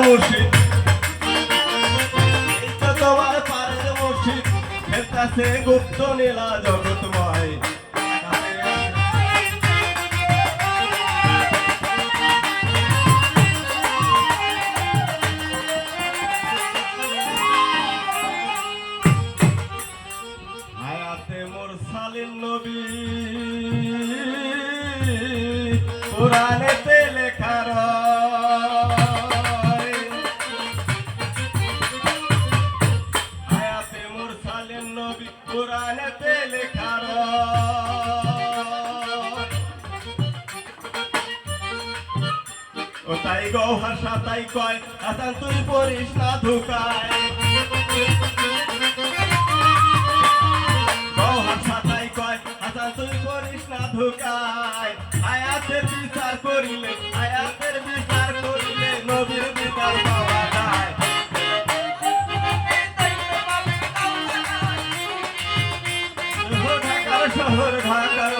মুর্শিদ এই তো তোমার পারের মুর্শিদ খেলতাছে গুপ্ত নীলা জগৎময় হায়াতে মুরসালিন নবী কোরআনেতে লেখা রয় হায়াতে মুরসালিন নবী কোরআনেতে লেখা রয় ও তাই গো ভাষা তাই কয় আসান তুই পড়িস না ধুকায় তুই করিস না ধোকায় আয়াতের বিচার করিলে নবীর বিচার পাওয়া যায় ঢাকার শহর ঢাকার